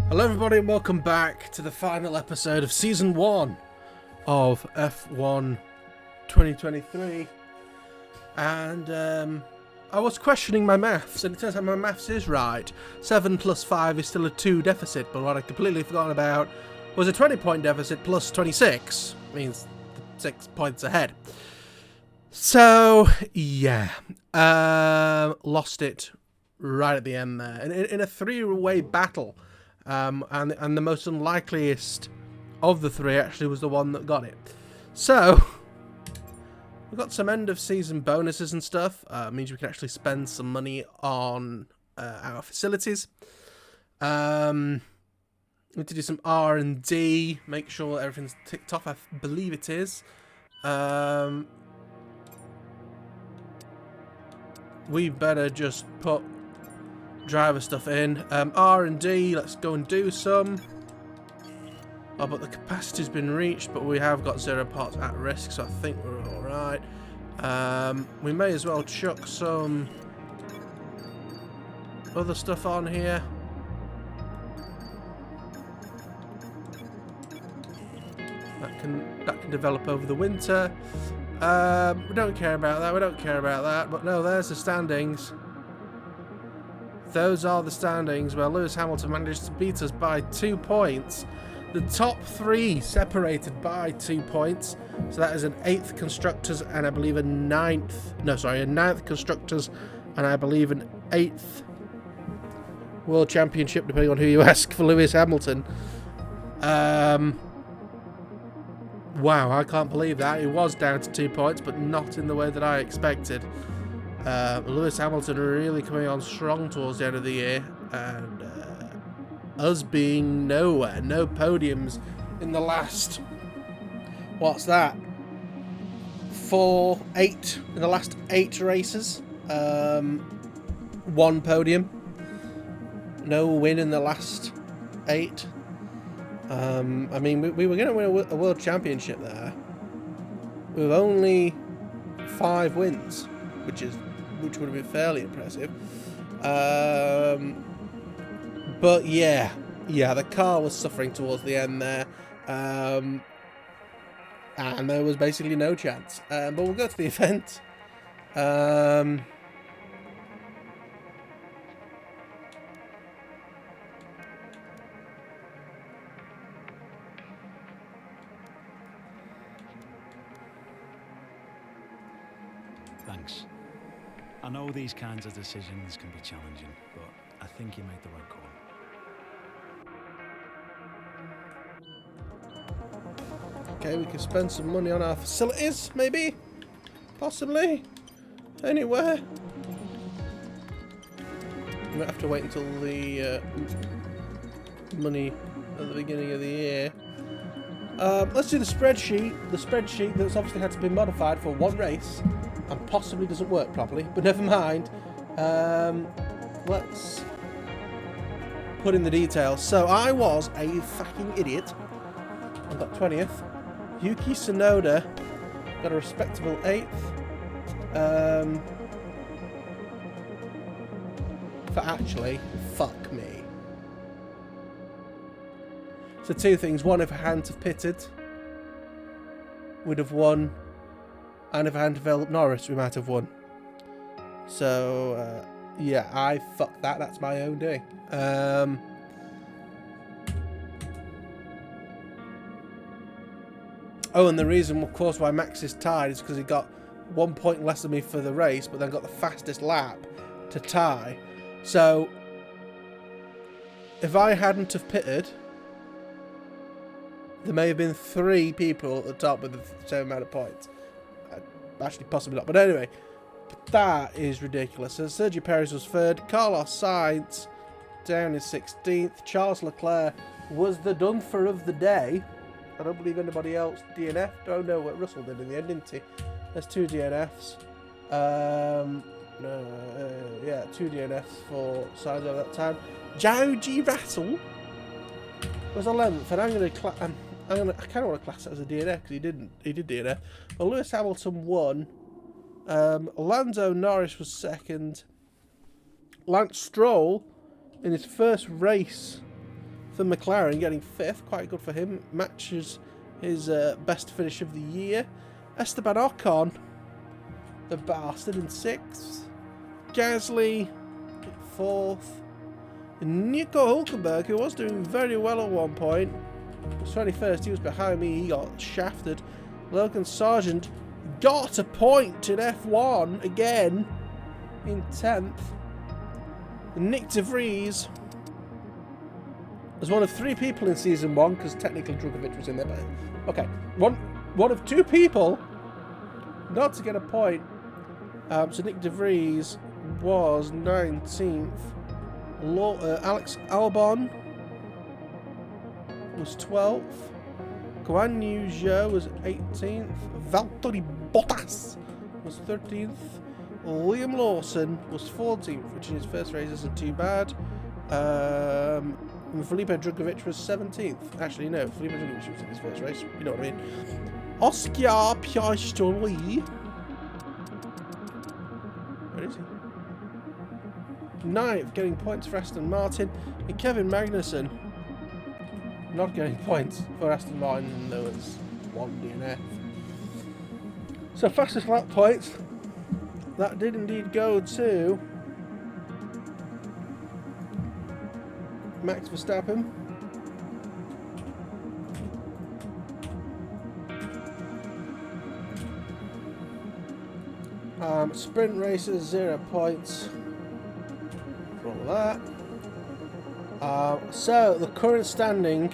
Hello everybody and welcome back to the final episode of Season 1 of F1 2023. And I was questioning my maths, and it turns out my maths is right. 7 plus 5 is still a 2 deficit, but what I completely forgot about was a 20-point deficit plus 26. Means 6 points ahead. So, yeah. Lost it right at the end there. In a 3-way battle. And the most unlikeliest of the 3 actually was the one that got it. So, we've got some end of season bonuses and stuff. Means we can actually spend some money on our facilities. We need to do some R&D, make sure everything's ticked off. I believe it is. We better just put driver stuff in. R&D, let's go and do some. Oh, but the capacity's been reached, but we have got 0 parts at risk, so I think we're alright. We may as well chuck some other stuff on here. That can develop over the winter. We don't care about that, but no, there's the standings. Those are the standings where Lewis Hamilton managed to beat us by 2 points. The top 3 separated by 2 points. So that is an 8th Constructors and I believe a 9th Constructors and I believe an 8th World Championship, depending on who you ask, for Lewis Hamilton. Wow, I can't believe that. It was down to 2 points, but not in the way that I expected. Lewis Hamilton really coming on strong towards the end of the year, and us being nowhere, no podiums in the last, what's that, 8 in the last 8 races, 1 podium, no win in the last 8. I mean, we were going to win a world championship there with only 5 wins, which would have been fairly impressive. But yeah, the car was suffering towards the end there. And there was basically no chance. But we'll go to the event. Thanks. I know these kinds of decisions can be challenging, but I think you made the right call. Okay, we can spend some money on our facilities, maybe? Possibly? Anywhere? We might have to wait until the money at the beginning of the year. Let's do the spreadsheet. The spreadsheet that's obviously had to be modified for 1 race and possibly doesn't work properly, but never mind. Let's put in the details. So I was a fucking idiot. I got 20th. Yuki Tsunoda got a respectable 8th. For actually, fuck me. So 2 things. One, if I hadn't have pitted, we'd have won. And if I hadn't developed Norris, we might have won. So, yeah, I fucked that. That's my own doing. Oh, and the reason, of course, why Max is tied is because he got 1 point less than me for the race, but then got the fastest lap to tie. So, if I hadn't have pitted, there may have been 3 people at the top with the same amount of points. Actually, possibly not. But anyway, that is ridiculous. So Sergio Perez was 3rd. Carlos Sainz down in 16th. Charles Leclerc was the done-for of the day. I don't believe anybody else DNF'd. Oh no, what Russell did in the end, didn't he? There's 2 DNFs. Yeah, 2 DNFs for Sainz over that time. George Russell was 11th, and I kind of want to class it as a DNF because he did DNF. Well, Lewis Hamilton won. Lando Norris was 2nd. Lance Stroll, in his first race for McLaren, getting 5th. Quite good for him. Matches his best finish of the year. Esteban Ocon, the bastard, in 6th. Gasly, 4th. Nico Hülkenberg, who was doing very well at one point, was 21st. He was behind me. He got shafted. Logan Sargeant got a point in F1 again in 10th. Nick De Vries was one of 3 people in season 1, because technically Drugovich was in there, but okay, one of 2 people not to get a point. So Nick De Vries was 19th. Alex Albon was 12th. Guan Yu Zhou was 18th. Valtteri Bottas was 13th. Liam Lawson was 14th, which in his first race isn't too bad. Felipe Drugovich was 17th. Actually, no, Felipe Drugovich was in his first race. You know what I mean. Oscar Piastri. Where is he? 9th, getting points for Aston Martin. And Kevin Magnusen not getting points for Aston Martin, though it's 1 DNF. So fastest lap points, that did indeed go to Max Verstappen. Sprint races, 0 points for all that. So the current standing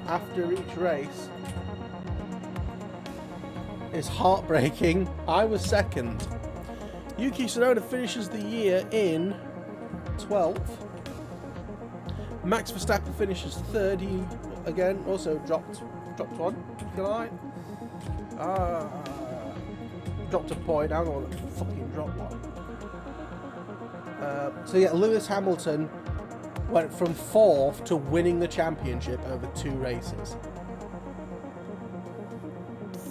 after each race is heartbreaking. I was 2nd. Yuki Tsunoda finishes the year in 12th. Max Verstappen finishes 3rd. He again also dropped 1, if you like. Dropped a point. I don't want to fucking drop 1. So yeah, Lewis Hamilton went from 4th to winning the championship over 2 races.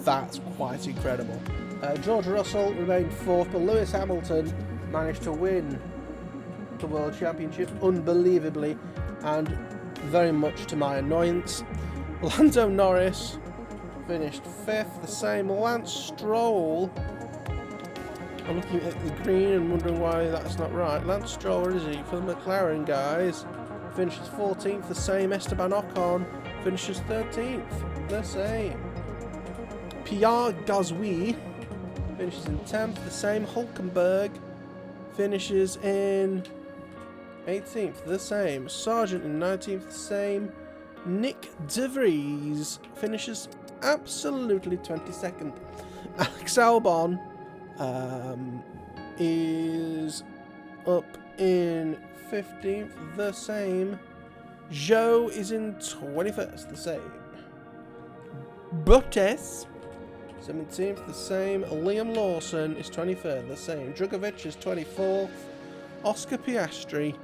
That's quite incredible. George Russell remained 4th, but Lewis Hamilton managed to win the World Championship unbelievably and very much to my annoyance. Lando Norris finished 5th, the same Lance Stroll. I'm looking at the green and wondering why that's not right. Lance Stroll, where is he? For the McLaren guys, finishes 14th, the same. Esteban Ocon finishes 13th, the same. Pierre Gasly finishes in 10th, the same. Hülkenberg finishes in 18th, the same. Sargeant in 19th, the same. Nick De Vries finishes absolutely 22nd. Alex Albon is up in 15th, the same. Zhou is in 21st, the same. Bottas 17th, the same. Liam Lawson is 23rd, the same. Drugovich is 24th. Oscar Piastri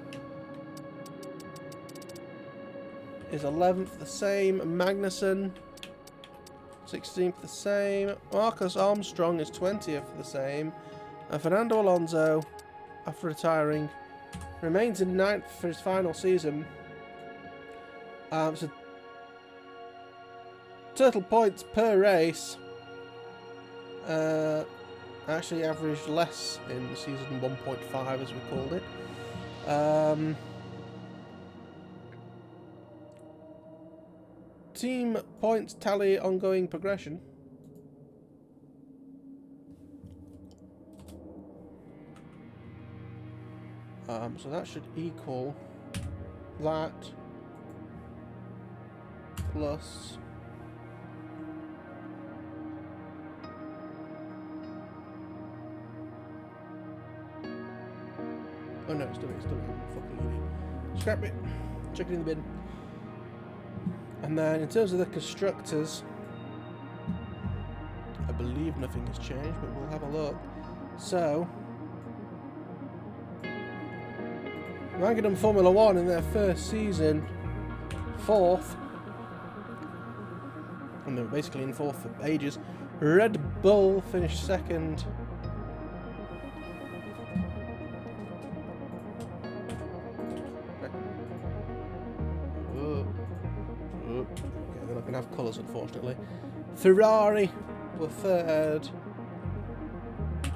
is 11th, the same. Magnusen 16th, the same. Markus Armstrong is 20th, the same. And Fernando Alonso, after retiring, remains in 9th for his final season. So total points per race actually averaged less in season 1.5, as we called it. Team points tally ongoing progression. So that should equal that plus oh no, it's doing it. I'm fucking idiot. Scrap it. Chuck it in the bin. And then in terms of the constructors, I believe nothing has changed, but we'll have a look. So Wangernumb Formula 1 in their first season, 4th. And they were basically in 4th for ages. Red Bull finished 2nd. going to have colours, unfortunately. Ferrari were third.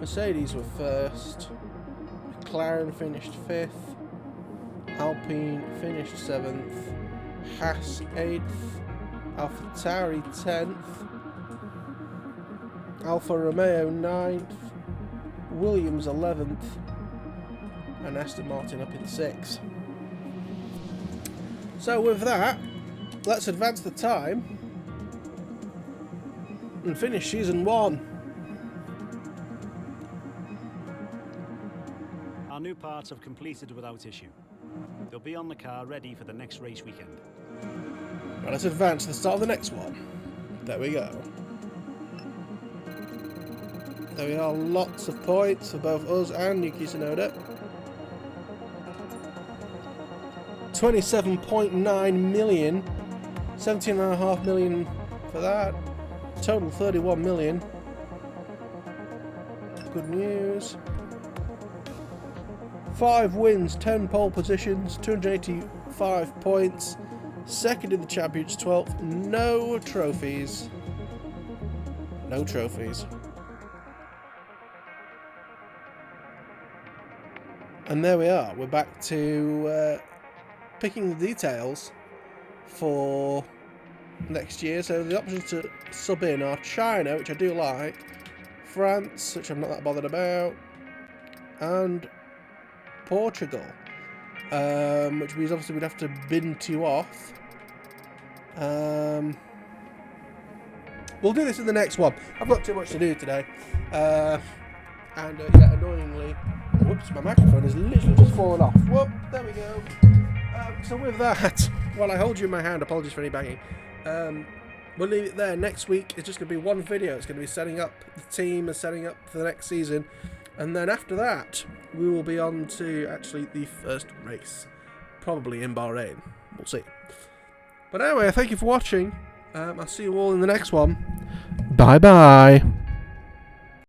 Mercedes were first. McLaren finished fifth. Alpine finished seventh. Haas 8th. Alfa Tauri 10th. Alfa Romeo 9th. Williams 11th. And Aston Martin up in 6th. So with that, let's advance the time and finish season 1. Our new parts have completed without issue. They'll be on the car ready for the next race weekend. Right, let's advance to the start of the next one. There we go. There we are, lots of points for both us and Yuki Tsunoda. 27.9 million. 17.5 million for that. Total 31 million. Good news. 5 wins, 10 pole positions, 285 points. Second in the Champions, 12th. No trophies. No trophies. And there we are. We're back to picking the details for next year. So the options to sub in are China, which I do like, France, which I'm not that bothered about, and Portugal, which means obviously we'd have to bin 2 off. We'll do this in the next one. I've got too much to do today, yeah, annoyingly, whoops, my microphone has literally just fallen off. Whoop, there we go. So with that, while I hold you in my hand, apologies for any banging, we'll leave it there. Next week it's just going to be one video. It's going to be setting up the team and setting up for the next season. And then after that, we will be on to actually the first race. Probably in Bahrain. We'll see. But anyway, thank you for watching. I'll see you all in the next one. Bye-bye.